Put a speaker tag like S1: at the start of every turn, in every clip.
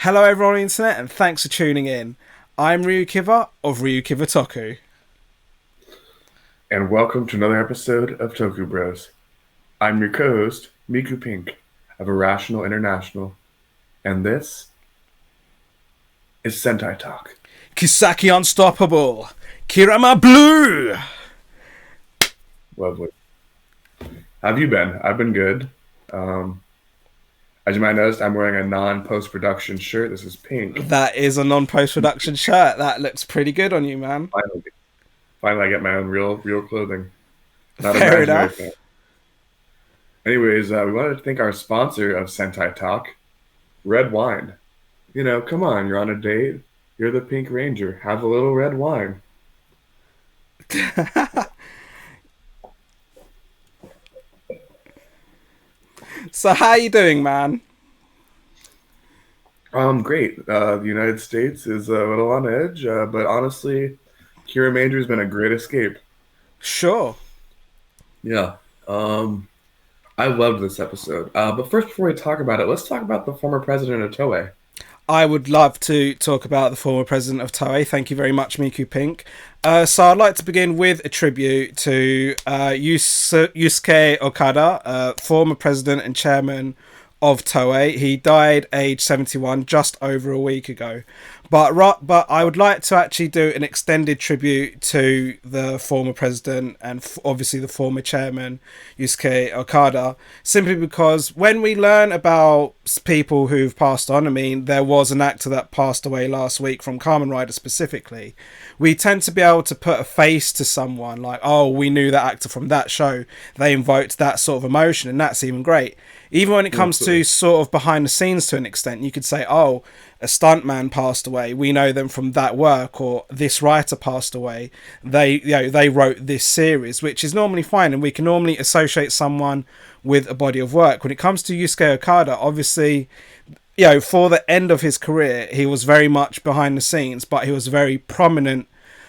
S1: Hello everyone on the internet and thanks for tuning in. I'm RyuKiva of RyuKiva Toku.
S2: And welcome to another episode of Toku Bros. I'm your co-host, Mikupink of Irrational International, and this is Sentai Talk.
S1: Kisaki Unstoppable! Kirama Blue!
S2: Lovely. How have you been? I've been good. As you might have noticed, I'm wearing a non-post-production shirt. This is pink.
S1: That is a non-post-production shirt. That looks pretty good on you, man.
S2: Finally I get my own real clothing.
S1: Not fair enough.
S2: Anyways, we wanted to thank our sponsor of Sentai Talk, Red Wine. You know, come on, you're on a date. You're the Pink Ranger. Have a little red wine.
S1: So how you doing, man?
S2: Great. The United States is a little on edge, but honestly, Kiramager has been a great escape.
S1: Sure.
S2: Yeah. I loved this episode. But first, before we talk about it, let's talk about the former president of Toei.
S1: I would love to talk about the former president of Toei. Thank you very much, Mikupink. So I'd like to begin with a tribute to Yusuke Okada, former president and chairman of Toei. He died age 71 just over a week ago. But I would like to actually do an extended tribute to the former president and obviously the former chairman, Yusuke Okada, simply because when we learn about people who've passed on, I mean, there was an actor that passed away last week from Kamen Rider specifically, we tend to be able to put a face to someone like, oh, we knew that actor from that show. They invoked that sort of emotion, and that's even great. Even when it comes to sort of behind the scenes to an extent, you could say, oh, a stuntman passed away. We know them from that work, or this writer passed away. They wrote this series, which is normally fine, and we can normally associate someone with a body of work. When it comes to Yusuke Okada, obviously, for the end of his career, he was very much behind the scenes, but he was a very prominent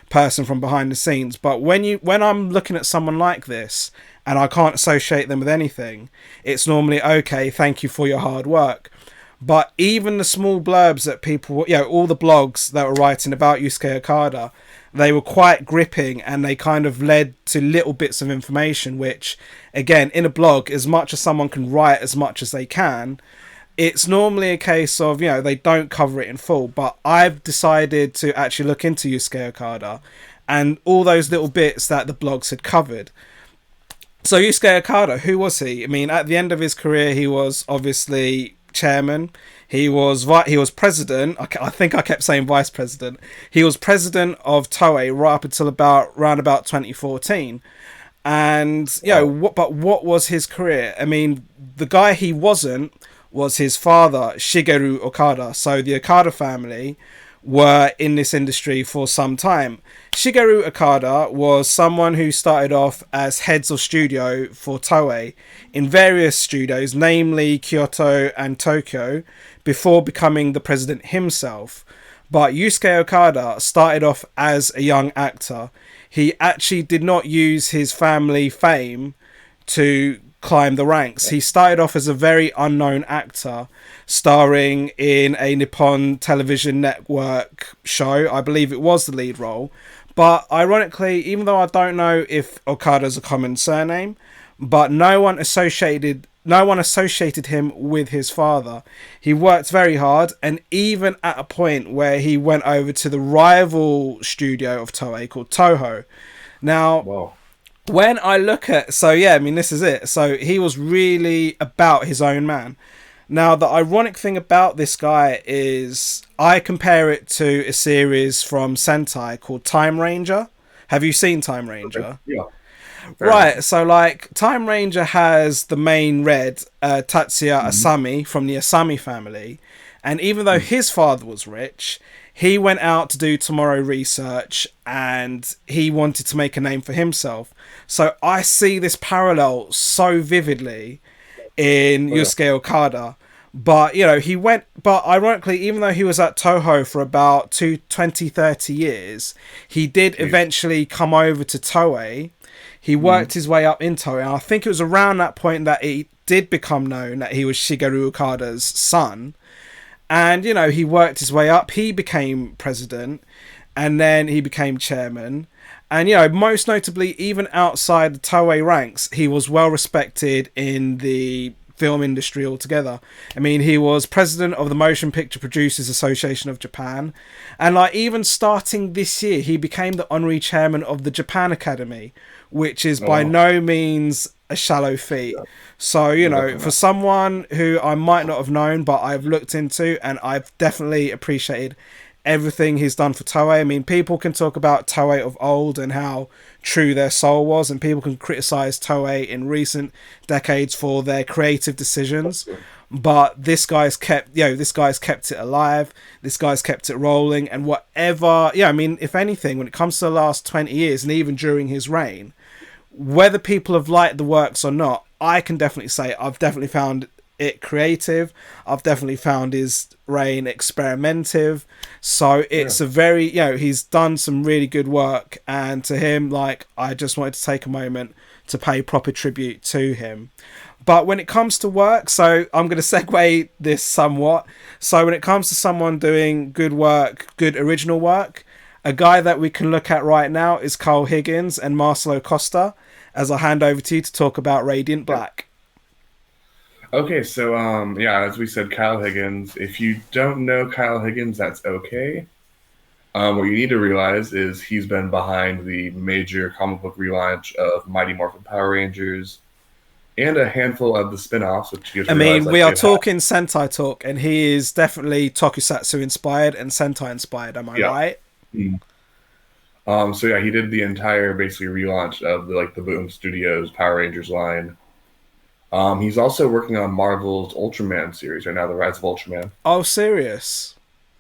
S1: person from behind the scenes. But when I'm looking at someone like this and I can't associate them with anything, it's normally, okay, thank you for your hard work. But even the small blurbs that people, all the blogs that were writing about Yusuke Okada, they were quite gripping, and they kind of led to little bits of information, which, again, in a blog, as much as someone can write as much as they can, it's normally a case of, they don't cover it in full. But I've decided to actually look into Yusuke Okada and all those little bits that the blogs had covered. So Yusuke Okada, who was he? I mean, at the end of his career, he was obviously chairman. He was president. I think I kept saying vice president. He was president of Toei right up until around about 2014. And but what was his career? I mean, the guy he wasn't was his father, Shigeru Okada. So the Okada family were in this industry for some time. Shigeru Okada was someone who started off as heads of studio for Toei in various studios, namely Kyoto and Tokyo, before becoming the president himself. But Yusuke Okada started off as a young actor. He actually did not use his family fame to climb the ranks. He started off as a very unknown actor, starring in a Nippon television network show. I believe it was the lead role. But ironically, even though I don't know if Okada's a common surname, but no one associated him with his father. He worked very hard, and even at a point where he went over to the rival studio of Toei called Toho. Now,
S2: Whoa.
S1: When I look at... this is it. So he was really about his own man. Now, the ironic thing about this guy is I compare it to a series from Sentai called Time Ranger. Have you seen Time Ranger?
S2: Yeah.
S1: Right, so Time Ranger has the main red, Tatsuya Asami from the Asami family. And even though his father was rich, he went out to do tomorrow research and he wanted to make a name for himself. So I see this parallel so vividly in Yusuke Okada. But, but ironically, even though he was at Toho for about 20-30 years, he did eventually come over to Toei. He worked his way up in Toei. And I think it was around that point that it did become known that he was Shigeru Okada's son. And, you know, he worked his way up. He became president, and then he became chairman. And, you know, most notably, even outside the Toei ranks, he was well respected in the film industry altogether. I mean, he was president of the Motion Picture Producers Association of Japan. And, like, even starting this year, he became the honorary chairman of the Japan Academy, which is by no means a shallow feat. Yeah. So, you know, for someone who I might not have known, but I've looked into, and I've definitely appreciated everything he's done for Toei. I mean, people can talk about Toei of old and how true their soul was, and people can criticize Toei in recent decades for their creative decisions. But this guy's kept it alive. This guy's kept it rolling, and whatever. Yeah, I mean, if anything, when it comes to the last 20 years, and even during his reign, whether people have liked the works or not, I can definitely say I've definitely found it creative. I've definitely found his reign experimentative. So it's a very, you know, he's done some really good work, and to him, like, I just wanted to take a moment to pay proper tribute to him. But when it comes to work, so I'm going to segue this somewhat. So when it comes to someone doing good work, good original work, a guy that we can look at right now is Carl Higgins and Marcelo Costa, as I hand over to you to talk about Radiant Black.
S2: Okay, so as we said, Kyle Higgins. If you don't know Kyle Higgins, that's okay. What you need to realize is he's been behind the major comic book relaunch of Mighty Morphin Power Rangers and a handful of the spin-offs. Which you
S1: we are talking Sentai talk, and he is definitely tokusatsu inspired and Sentai inspired. Am I right?
S2: Mm-hmm. He did the entire basically relaunch of the Boom Studios Power Rangers line. He's also working on Marvel's Ultraman series right now, The Rise of Ultraman.
S1: Oh, serious?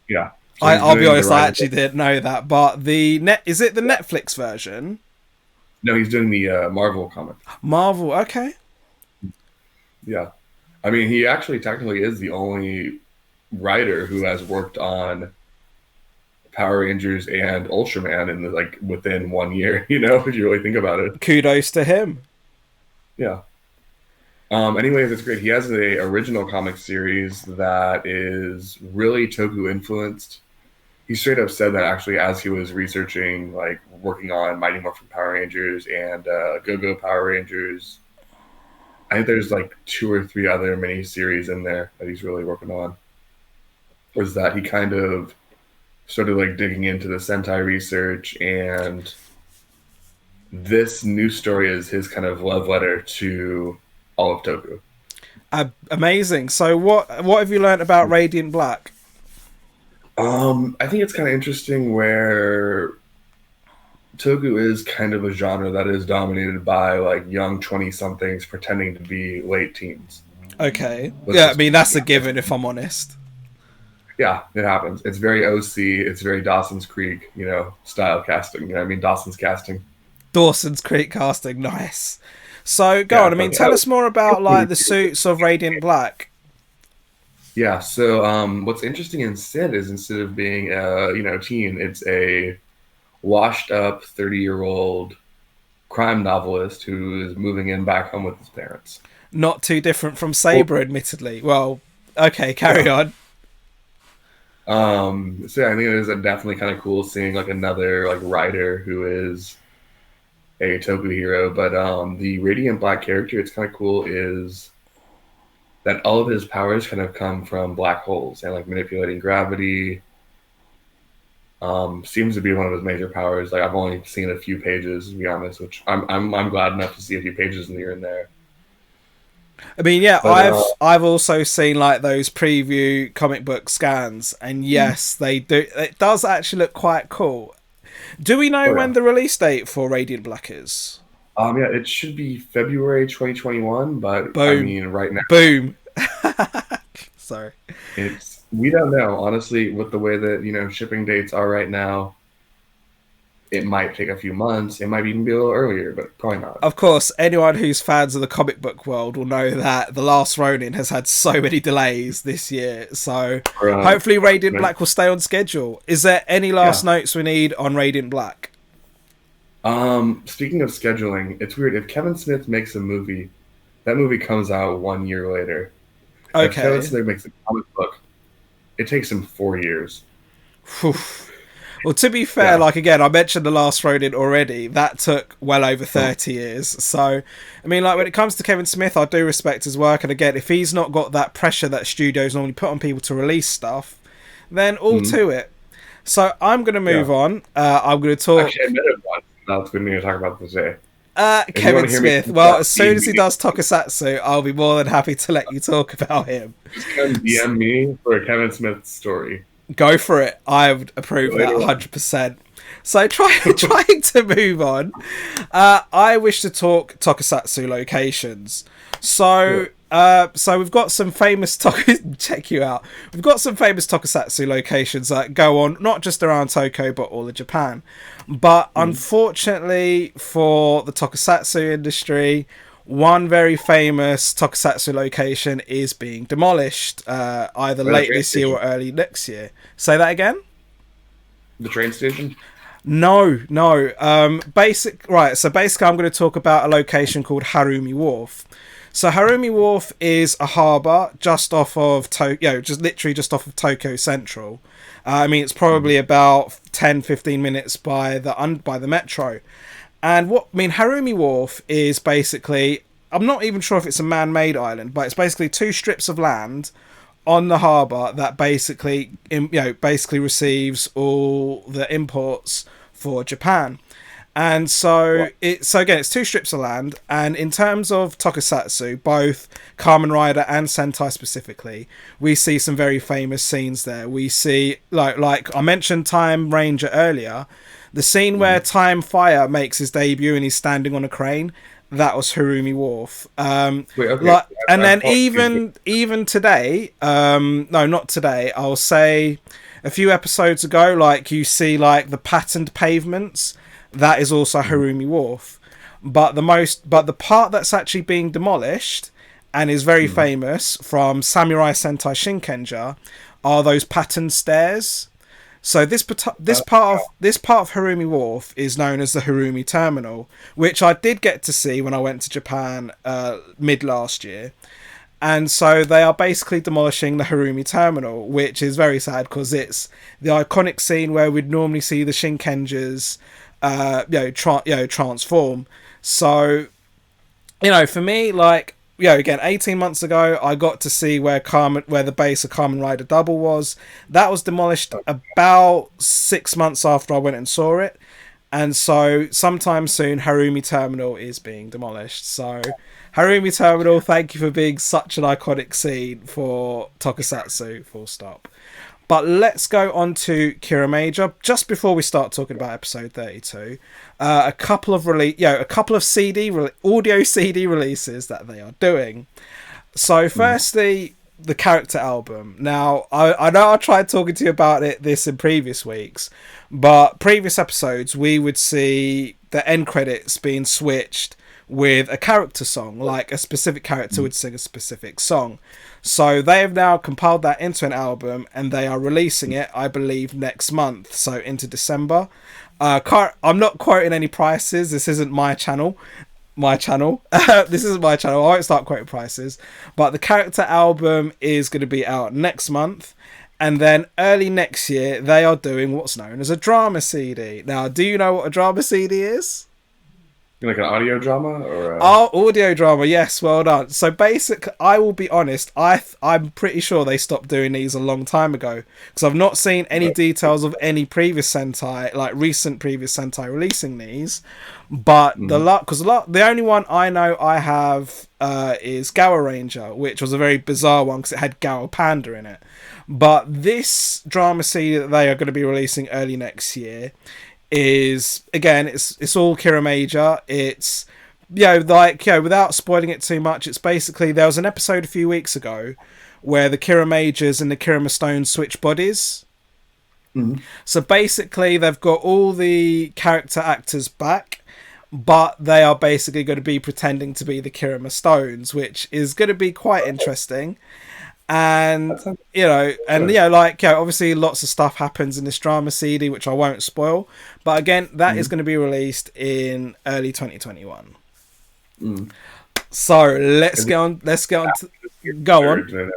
S2: Yeah.
S1: So I'll be honest, I actually didn't know that. But is it the Netflix version?
S2: No, he's doing the Marvel comic.
S1: Marvel, okay.
S2: Yeah. I mean, he actually technically is the only writer who has worked on Power Rangers and Ultraman in within 1 year, you know, if you really think about it.
S1: Kudos to him.
S2: Yeah. Anyways, it's great. He has an original comic series that is really Toku influenced. He straight up said that actually as he was researching, working on Mighty Morphin Power Rangers and Go-Go Power Rangers. I think there's 2 or 3 other mini series in there that he's really working on. Was that he kind of started digging into the Sentai research, and this new story is his kind of love letter to all of Toku.
S1: Amazing. So what have you learned about Radiant Black?
S2: I think it's kind of interesting where Toku is kind of a genre that is dominated by young 20-somethings pretending to be late teens.
S1: Okay. I mean, that's a given if I'm honest.
S2: Yeah, it happens. It's very OC. It's very Dawson's Creek, style casting. You know what I mean? Dawson's casting.
S1: Dawson's Creek casting. Nice. So go on. I mean, tell us more about the suits of Radiant Black.
S2: Yeah. So what's interesting instead is instead of being a teen, it's a washed up 30-year-old crime novelist who is moving in back home with his parents.
S1: Not too different from Saber, admittedly. Well, okay, carry on.
S2: I think it is definitely kind of cool seeing another writer who is a Toku hero. But the Radiant Black character, it's kind of cool, is that all of his powers kind of come from black holes and manipulating gravity. Seems to be one of his major powers. I've only seen a few pages, to be honest, which I'm glad enough to see a few pages in here and there.
S1: I mean, yeah, but, I've also seen those preview comic book scans, and yes, they do. It does actually look quite cool. Do we know when the release date for Radiant Black is?
S2: It should be February 2021, but
S1: boom.
S2: I mean, right now,
S1: boom. Sorry,
S2: we don't know, honestly, with the way that shipping dates are right now. It might take a few months. It might even be a little earlier, but probably not.
S1: Of course, anyone who's fans of the comic book world will know that The Last Ronin has had so many delays this year. So hopefully Radiant Black will stay on schedule. Is there any last notes we need on Radiant Black?
S2: Speaking of scheduling, it's weird. If Kevin Smith makes a movie, that movie comes out 1 year later.
S1: Okay.
S2: If Kevin Smith makes a comic book, it takes him 4 years.
S1: Whew. Well, to be fair,
S2: Yeah.
S1: like again, I mentioned the last Ronin already. That took well over 30 years. So, I mean, like when it comes to Kevin Smith, I do respect his work. And again, if he's not got that pressure that studios normally put on people to release stuff, then all to it. So I'm going to move on. I'm going to talk.
S2: Actually, I met him once. That's good to talk about today.
S1: Kevin Smith. Well, as soon as he does tokusatsu, I'll be more than happy to let you talk about him.
S2: Just come DM me for a Kevin Smith story.
S1: Go for it. I would approve that 100%. So trying to move on, I wish to talk tokusatsu locations. So we've got some famous check you out. We've got some famous tokusatsu locations that go on not just around Tokyo but all of Japan. But unfortunately for the tokusatsu industry, one very famous tokusatsu location is being demolished either late this year or early next year. Say that again?
S2: The train station?
S1: No. So basically I'm going to talk about a location called Harumi Wharf. So Harumi Wharf is a harbour just off of just off of Tokyo Central. I mean, it's probably about 10-15 minutes by the metro. And Harumi Wharf is basically, I'm not even sure if it's a man-made island, but it's basically two strips of land on the harbour that basically receives all the imports for Japan. And so it's two strips of land, and in terms of tokusatsu, both Kamen Rider and Sentai specifically, we see some very famous scenes there. We see like I mentioned Time Ranger earlier, the scene where Time Fire makes his debut and he's standing on a crane. That was Harumi Wharf. And then even today, no, not today. I'll say a few episodes ago, like you see like the patterned pavements. That is also Harumi Wharf. But the part that's actually being demolished and is very famous from Samurai Sentai Shinkenger are those patterned stairs. So this part of Harumi Wharf is known as the Harumi Terminal, which I did get to see when I went to Japan mid last year. And so they are basically demolishing the Harumi Terminal, which is very sad because it's the iconic scene where we'd normally see the Shinkengers transform. So, for me, like, again, 18 months ago, I got to see where the base of Kamen Rider Double was. That was demolished about 6 months after I went and saw it. And so, sometime soon, Harumi Terminal is being demolished. So, Harumi Terminal, thank you for being such an iconic scene for tokusatsu, full stop. But let's go on to Kiramager. Just before we start talking about episode 32, a couple of audio CD releases that they are doing. So, firstly, the character album. Now, I know I tried talking to you about this in previous weeks, but previous episodes we would see the end credits being switched with a character song, like a specific character would sing a specific song. So they have now compiled that into an album and they are releasing it, I believe, next month, so into December. I'm not quoting any prices. This isn't my channel. This isn't my channel. I won't start quoting prices. But the character album is going to be out next month. And then early next year, they are doing what's known as a drama CD. Now, do you know what a drama CD is?
S2: Like an audio drama or
S1: audio drama, yes, well done. So basically, I will be honest, I'm pretty sure they stopped doing these a long time ago because I've not seen any details of any previous Sentai, like recent previous Sentai releasing these. But the only one I know I have is Gower Ranger, which was a very bizarre one because it had Gower Panda in it. But this drama CD that they are going to be releasing early next year is, again, it's all Kiramager. It's without spoiling it too much, it's basically, there was an episode a few weeks ago where the Kiramagers and the Kirama Stones switch bodies. So basically they've got all the character actors back, but they are basically going to be pretending to be the Kirama Stones, which is going to be quite interesting. And obviously lots of stuff happens in this drama CD, which I won't spoil, but again, that is going to be released in early 2021. So let's get on to go on.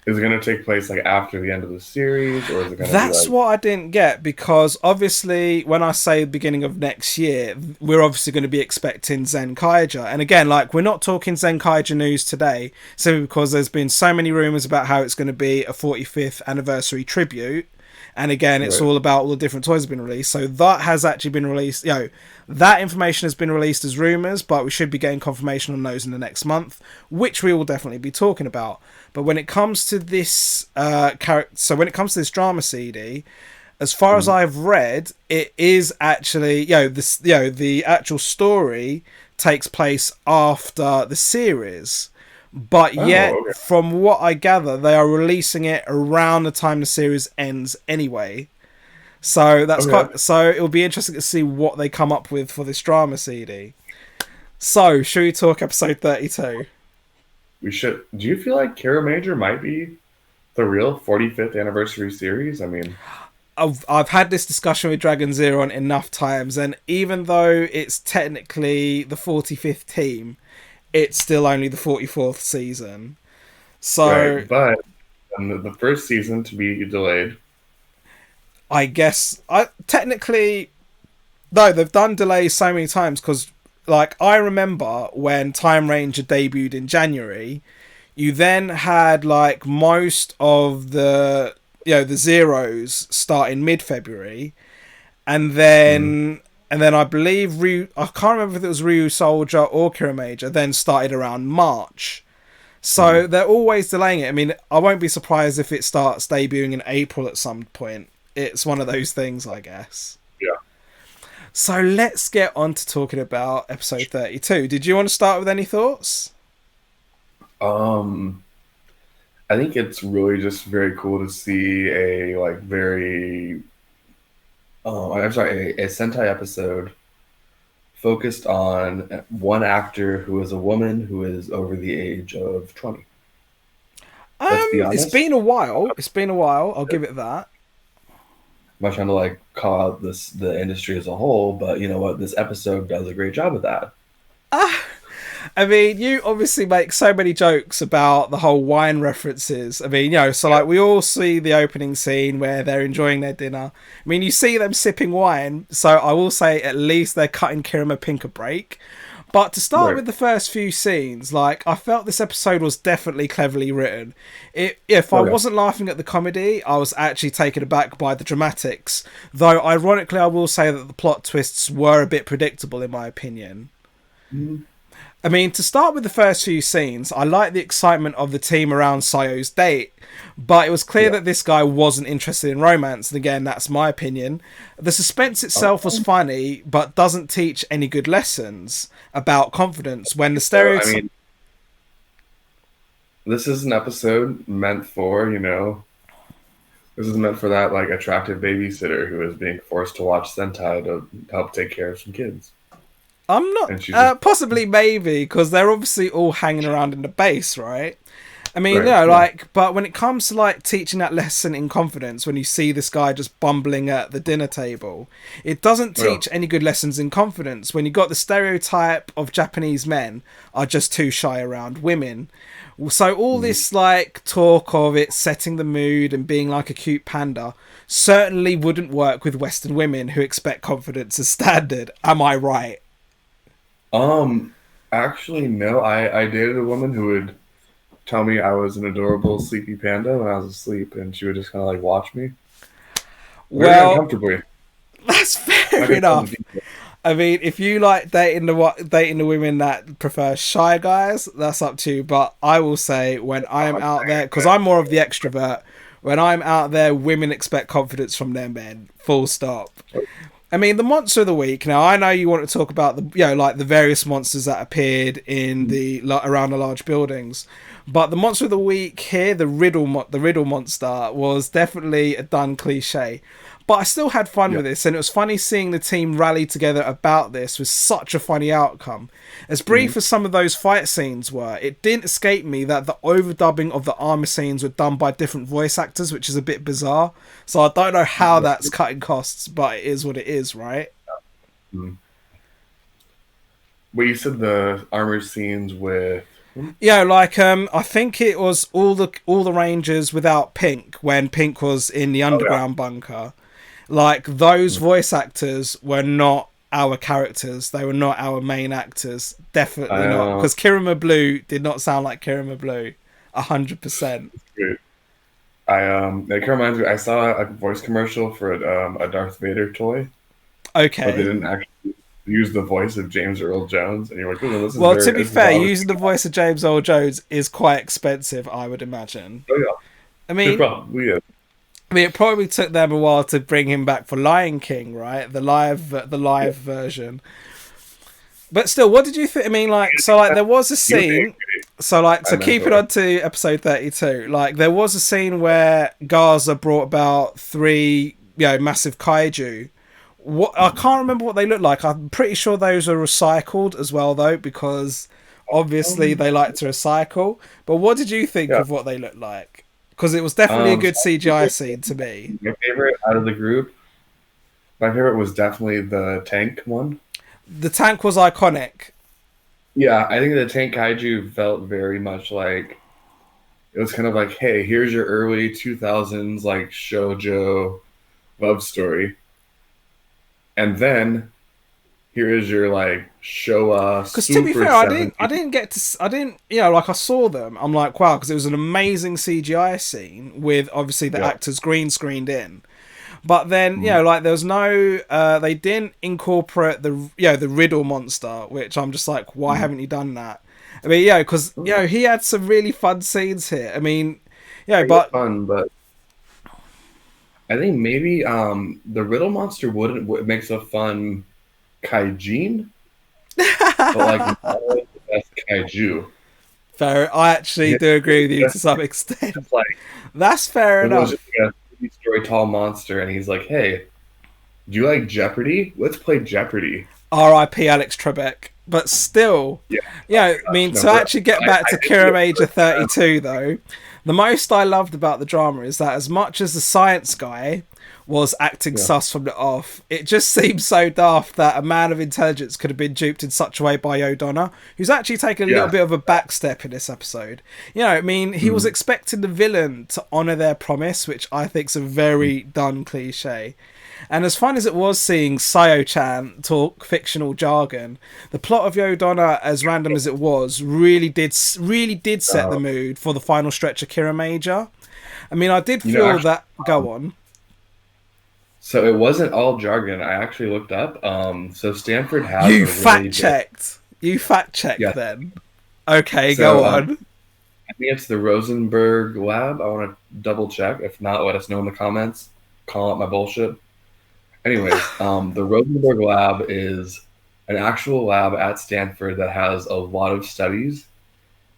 S2: Is it going to take place like after the end of the series, or is it going to be
S1: That's
S2: like
S1: what I didn't get, because obviously when I say beginning of next year, we're obviously going to be expecting Zenkaiger. And again, like, we're not talking Zenkaiger news today simply because there's been so many rumors about how it's going to be a 45th anniversary tribute. And again, it's
S2: right?
S1: all about all the different toys that have been released. So that has actually been released. That information has been released as rumors, but we should be getting confirmation on those in the next month, which we will definitely be talking about. But when it comes to this when it comes to this drama CD, as far as
S2: Mhm.
S1: I've read, it is actually the actual story takes place after the series. But yet,
S2: Oh, okay.
S1: from what I gather, they are releasing it around the time the series ends anyway. So that's
S2: Okay.
S1: quite. So it'll be interesting to see what they come up with for this drama CD. So, should we talk episode 32?
S2: We should. Do you feel like Kiramager might be the real 45th anniversary series? I mean,
S1: I've had this discussion with Dragon Zero on enough times, and even though it's technically the 45th team, it's still only the 44th season. So
S2: right. But the first season to be delayed.
S1: I guess I technically, though, they've done delays so many times, because like I remember when Time Ranger debuted in January, you then had like most of the zeros start in mid-February, and
S2: Mhm.
S1: then I believe I can't remember if it was Ryu Soldier or Kiramager then started around March. So
S2: Mhm.
S1: they're always delaying it. I mean, I won't be surprised if it starts debuting in April at some point. It's one of those things, I guess.
S2: Yeah.
S1: So let's get on to talking about episode 32. Did you want to start with any thoughts?
S2: Um, I think it's really just very cool to see a like very I'm sorry, a Sentai episode focused on one actor who is a woman who is over the age of 20. Let's be
S1: It's
S2: honest.
S1: been a while. It's been a while. I'll give it that.
S2: I'm not trying to like call out the industry as a whole, but you know what? This episode does a great job of that.
S1: I mean, you obviously make so many jokes about the whole wine references. I mean, so
S2: Yeah.
S1: like we all see the opening scene where they're enjoying their dinner. I mean, you see them sipping wine, so I will say at least they're cutting Kirama a break. But to start
S2: Right.
S1: with the first few scenes, like I felt this episode was definitely cleverly written. If I
S2: Oh yeah.
S1: wasn't laughing at the comedy, I was actually taken aback by the dramatics. Though ironically, I will say that the plot twists were a bit predictable in my opinion.
S2: Mhm.
S1: I mean, to start with the first few scenes, I like the excitement of the team around Sayo's date, but it was clear
S2: Yeah.
S1: that this guy wasn't interested in romance, and again, that's my opinion. The suspense itself was
S2: Um,
S1: funny, but doesn't teach any good lessons about confidence when the
S2: so I
S1: stereotype.
S2: mean, this is an episode meant for, this is meant for that like attractive babysitter who is being forced to watch Sentai to help take care of some kids.
S1: I'm not,
S2: And she's just
S1: possibly maybe, because they're obviously all hanging around in the base, right? I mean,
S2: right, yeah.
S1: like, but when it comes to like teaching that lesson in confidence, when you see this guy just bumbling at the dinner table, it doesn't
S2: Yeah.
S1: teach any good lessons in confidence. When you got the stereotype of Japanese men are just too shy around women. So all
S2: Mhm.
S1: this like talk of it setting the mood and being like a cute panda certainly wouldn't work with Western women who expect confidence as standard. Am I right?
S2: Um, Actually, no. I dated a woman who would tell me I was an adorable sleepy panda when I was asleep, and she would just kind of like watch me very
S1: Well,
S2: uncomfortably.
S1: that's
S2: I'm not
S1: fair
S2: gonna go into
S1: enough.
S2: detail.
S1: I mean, if you like dating the women that prefer shy guys, that's up to you. But I will say, when I'm
S2: I'm
S1: out
S2: saying
S1: there, because I'm more of the extrovert, when I'm out there, women expect confidence from their men. Full stop. I mean, the monster of the week. Now, I know you want to talk about the like the various monsters that appeared in around the large buildings, but the monster of the week here, the riddle monster, was definitely a done cliche. But I still had fun
S2: Yeah.
S1: with this, and it was funny seeing the team rally together about this with such a funny outcome. As
S2: Mhm.
S1: brief as some of those fight scenes were, it didn't escape me that the overdubbing of the armor scenes were done by different voice actors, which is a bit bizarre. So I don't know how that's cutting costs, but it is what it is, right?
S2: Mhm. Well, you said the armor scenes with
S1: Yeah, like I think it was all the Rangers without Pink when Pink was in the
S2: Oh yeah.
S1: underground bunker. Like those voice actors were not our characters. They were not our main actors. Definitely not.
S2: I
S1: Because Kirima Blue did not sound like Kirima Blue. 100%.
S2: It kind of reminds me. I saw a voice commercial for a Darth Vader toy, but they
S1: Okay.
S2: didn't actually use the voice of James Earl Jones, and you're like, "Oh, this is
S1: Well, to
S2: very
S1: be
S2: this is
S1: fair,
S2: obviously."
S1: using the voice of James Earl Jones is quite expensive, I would imagine.
S2: Oh yeah,
S1: I
S2: it
S1: mean,
S2: probably is.
S1: it probably took them a while to bring him back for Lion King, right? The live version. But still, what did you think? I mean, like, so like there was a
S2: You would
S1: scene. So like,
S2: I
S1: so keep it
S2: mentor.
S1: on to episode 32. Like, there was a scene where Gaza brought about three, massive kaiju. What I can't remember what they look like. I'm pretty sure those are recycled as well, though, because obviously they like to recycle. But what did you think
S2: Yeah.
S1: of what they looked like? Because it was definitely a good
S2: So
S1: CGI scene to me.
S2: my favorite out of the group, my favorite was definitely the tank one.
S1: The tank was iconic.
S2: Yeah, I think the tank kaiju felt very much like it was kind of like, hey, here's your early 2000s like shoujo love story, and then here is your like Showa
S1: Because to be
S2: Super
S1: fair, I
S2: 70s.
S1: didn't get to, I didn't, like I saw them. I'm like, wow, because it was an amazing CGI scene with obviously the
S2: Yeah.
S1: actors green screened in. But then,
S2: Mhm.
S1: like there was no, they didn't incorporate the Riddle monster, which I'm just like, why
S2: Mhm.
S1: haven't you done that? I mean, because he had some really fun scenes here. I mean,
S2: It was
S1: but
S2: fun, but I think maybe the Riddle Monster wouldn't what makes a fun kaijin, but like not the best kaiju.
S1: fair. I actually
S2: Yeah,
S1: do agree with you to
S2: just,
S1: some extent.
S2: just like
S1: That's fair
S2: it was just
S1: enough.
S2: like a 3 story tall monster, and he's like, "Hey, do you like Jeopardy? Let's play Jeopardy."
S1: R.I.P. Alex Trebek. But still,
S2: Yeah. Oh
S1: I
S2: my gosh,
S1: mean,
S2: no,
S1: to
S2: bro.
S1: actually get back
S2: I
S1: to
S2: did see
S1: Kira
S2: it
S1: Major
S2: first time.
S1: 32, though, the most I loved about the drama is that as much as the science guy was acting
S2: Yeah.
S1: sus from the off, it just seems so daft that a man of intelligence could have been duped in such a way by O'Donnor, who's actually taken a little
S2: Yeah.
S1: bit of a back step in this episode. I mean, he was
S2: Mhm.
S1: expecting the villain to honour their promise, which I think's a very done cliche. And as fun as it was seeing Sayo-chan talk fictional jargon, the plot of Yodonna, as random as it was, really did set
S2: Uh,
S1: the mood for the final stretch of Kira Major. I mean, I did feel
S2: Actually,
S1: that. Go on.
S2: so it wasn't all jargon. I actually looked up. So Stanford has
S1: You
S2: a really
S1: fact
S2: big,
S1: checked. You fact checked
S2: yeah.
S1: then. Okay,
S2: So
S1: go on.
S2: I think it's the Rosenberg Lab. I want to double check. If not, let us know in the comments. Call out my bullshit. Anyways, the Rosenberg Lab is an actual lab at Stanford that has a lot of studies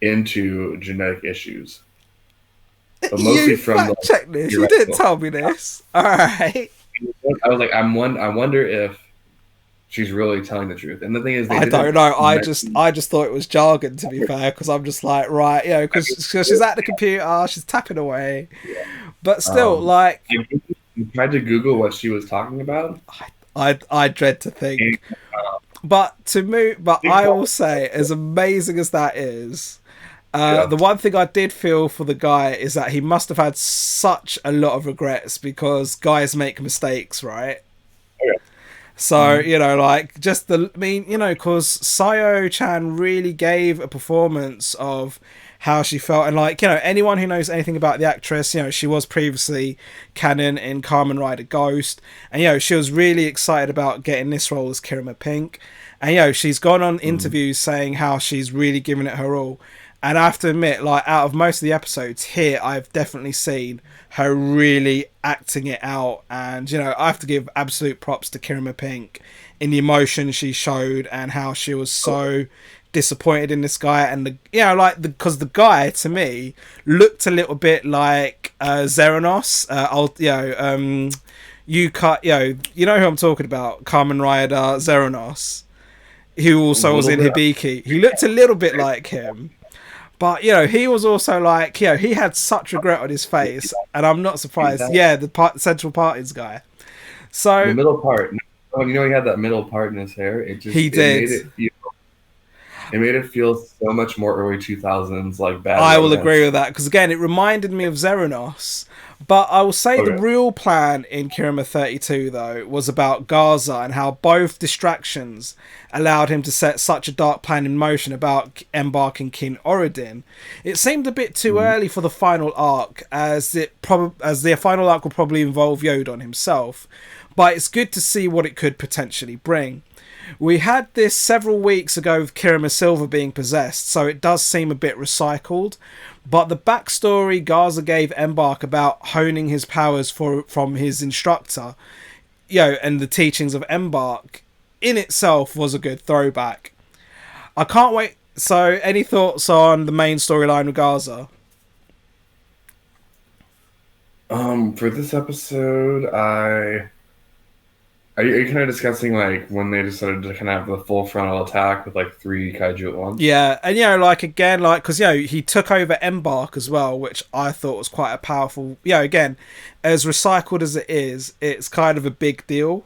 S2: into genetic issues, but mostly
S1: You
S2: from
S1: fact
S2: the
S1: checked this. You didn't
S2: theoretical.
S1: tell me this. All right.
S2: I was like, I wonder if she's really telling the truth. And the thing is, they
S1: I don't
S2: didn't
S1: know. I just,
S2: mention.
S1: I just thought it was jargon. To be fair, because I'm just like, right, because she's at the computer, she's tapping away. But still,
S2: Um,
S1: like,
S2: I tried to Google what she was talking about.
S1: I dread to
S2: And,
S1: think. But to move, but
S2: big
S1: I will
S2: problem.
S1: say, as amazing as that is,
S2: Yeah.
S1: the one thing I did feel for the guy is that he must have had such a lot of regrets because guys make mistakes, right?
S2: Okay.
S1: So,
S2: Mhm.
S1: like, just I mean, because Sayo Chan really gave a performance of how she felt. And, like, anyone who knows anything about the actress, she was previously canon in Kamen Rider Ghost. And, she was really excited about getting this role as Kirima Pink. And, she's gone on
S2: Mhm.
S1: interviews saying how she's really given it her all. And I have to admit, like, out of most of the episodes here, I've definitely seen her really acting it out. And, I have to give absolute props to Kirima Pink in the emotion she showed and how she was so disappointed in this guy. And, because the guy, to me, looked a little bit like Zeranos. You cut, you know who I'm talking about, Kamen Rider Zeranos, who
S2: A
S1: also was
S2: little
S1: in
S2: bit.
S1: Hibiki. He looked a little bit like him. But he was also like, he had such regret on his face, and I'm not surprised.
S2: That
S1: Yeah, the Central Parties guy.
S2: the
S1: So
S2: middle part. When he had that middle part in his hair,
S1: he
S2: it
S1: did.
S2: made it feel It made it feel so much more early 2000s, like Bad
S1: I will agree
S2: Romance.
S1: with that because again, it reminded me of Xeranos. But I will say
S2: Oh
S1: the
S2: yeah.
S1: real plan in Kirima 32 though was about Gaza and how both distractions allowed him to set such a dark plan in motion about embarking King Oridin. It seemed a bit too
S2: Mhm.
S1: early for the final arc, as the final arc will probably involve Yodon himself. But it's good to see what it could potentially bring. We had this several weeks ago with Kirima Silver being possessed, so it does seem a bit recycled. But the backstory Gaza gave Embark about honing his powers from his instructor, and the teachings of Embark in itself was a good throwback. I can't wait. So, any thoughts on the main storyline with Gaza?
S2: For this episode, are you kind of discussing like when they decided to kind of have the full frontal attack with like three kaiju at once?
S1: Yeah, and like again, like because he took over Embark as well, which I thought was quite a powerful. Again, as recycled as it is, it's kind of a big deal.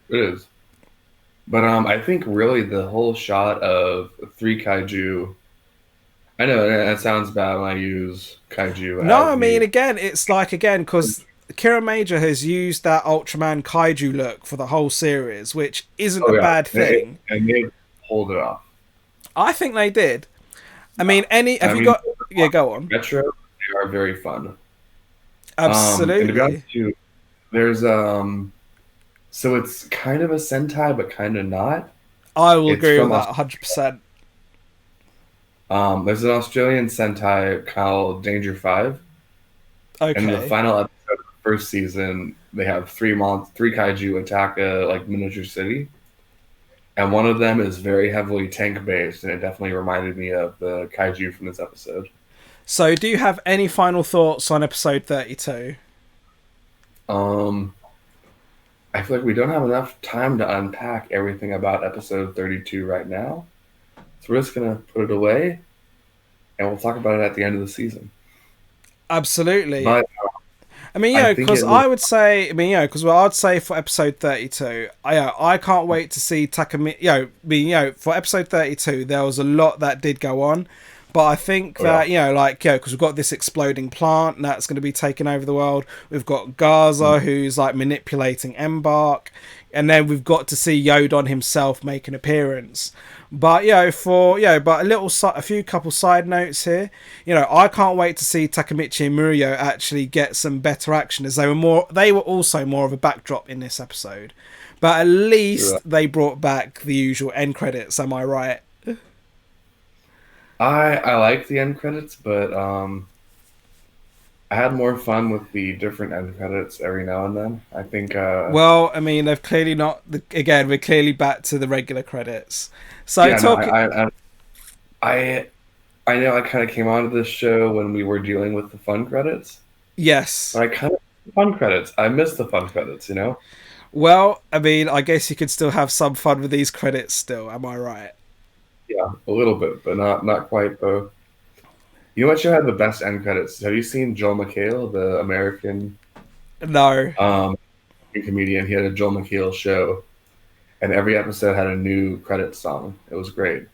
S2: It is. But I think really the whole shot of three kaiju. I know that sounds bad when I use kaiju
S1: No, I
S2: as
S1: mean
S2: the.
S1: again, it's like again because Kiramager has used that Ultraman kaiju look for the whole series, which isn't
S2: Oh
S1: a
S2: yeah,
S1: bad thing.
S2: and they pulled it off.
S1: I think they did. I mean, have
S2: I
S1: you
S2: mean,
S1: got? Yeah, go on.
S2: retro, they are very fun. And to be honest
S1: Absolutely,
S2: with you, there's so it's kind of a Sentai, but kind of not.
S1: I will
S2: It's
S1: agree with
S2: from
S1: that 100%.
S2: there's an Australian Sentai called Danger Five, and the
S1: Okay.
S2: final episode of the first season, they have three kaiju attack a like miniature city, and one of them is very heavily tank based, and it definitely reminded me of the kaiju from this episode.
S1: So, do you have any final thoughts on episode 32?
S2: Um, I feel like we don't have enough time to unpack everything about episode 32 right now, so we're just gonna put it away, and we'll talk about it at the end of the season.
S1: Absolutely.
S2: But
S1: I mean,
S2: I think
S1: because
S2: it was.
S1: I would say, because what I'd say for episode 32, I can't wait to see Takami. For episode 32, there was a lot that did go on, but I think
S2: Oh yeah.
S1: that because we've got this exploding plant that's going to be taking over the world. We've got Gaza who's like manipulating Embark, and then we've got to see Yodon himself make an appearance. But but a few couple side notes here. I can't wait to see Takamichi and Murio actually get some better action, as they were also more of a backdrop in this episode. But at
S2: Yeah.
S1: least they brought back the usual end credits. Am I right?
S2: I like the end credits, but I had more fun with the different end credits every now and then. I think
S1: Well, I mean, they've clearly not. Again, we're clearly back to the regular credits. So
S2: yeah, no,
S1: talking.
S2: I I know I kind of came onto this show when we were dealing with the fun credits,
S1: Yes.
S2: but I kind of fun credits. I miss the fun credits, you know?
S1: Well, I mean, I guess you could still have some fun with these credits still. Am I right?
S2: Yeah, a little bit, but not quite though. You know what show had the best end credits? Have you seen Joel McHale, the American
S1: No.
S2: um, comedian? He had a Joel McHale show, and every episode had a new credits song. It was great.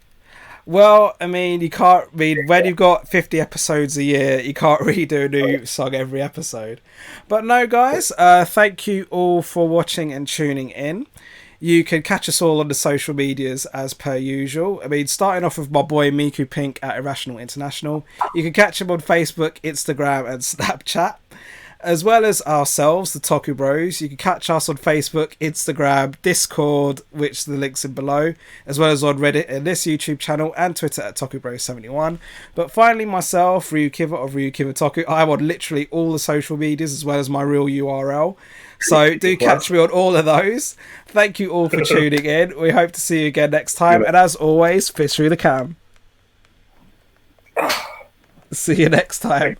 S1: Well, I mean, you can't. I mean, when you've got 50 episodes a year, you can't really do a new song every episode. But no, guys, thank you all for watching and tuning in. You can catch us all on the social medias as per usual. I mean, starting off with my boy Mikupink at Irrational International. You can catch him on Facebook, Instagram, and Snapchat, as well as ourselves, the Toku Bros. You can catch us on Facebook, Instagram, Discord, which the links in below, as well as on Reddit and this YouTube channel, and Twitter at Toku Bros 71. But finally, myself, RyuKiva of RyuKiva Toku, I'm on literally all the social medias, as well as my real URL. So do catch me on all of those. Thank you all for tuning in. We hope to see you again next time. And as always, fish through the cam. See you next time.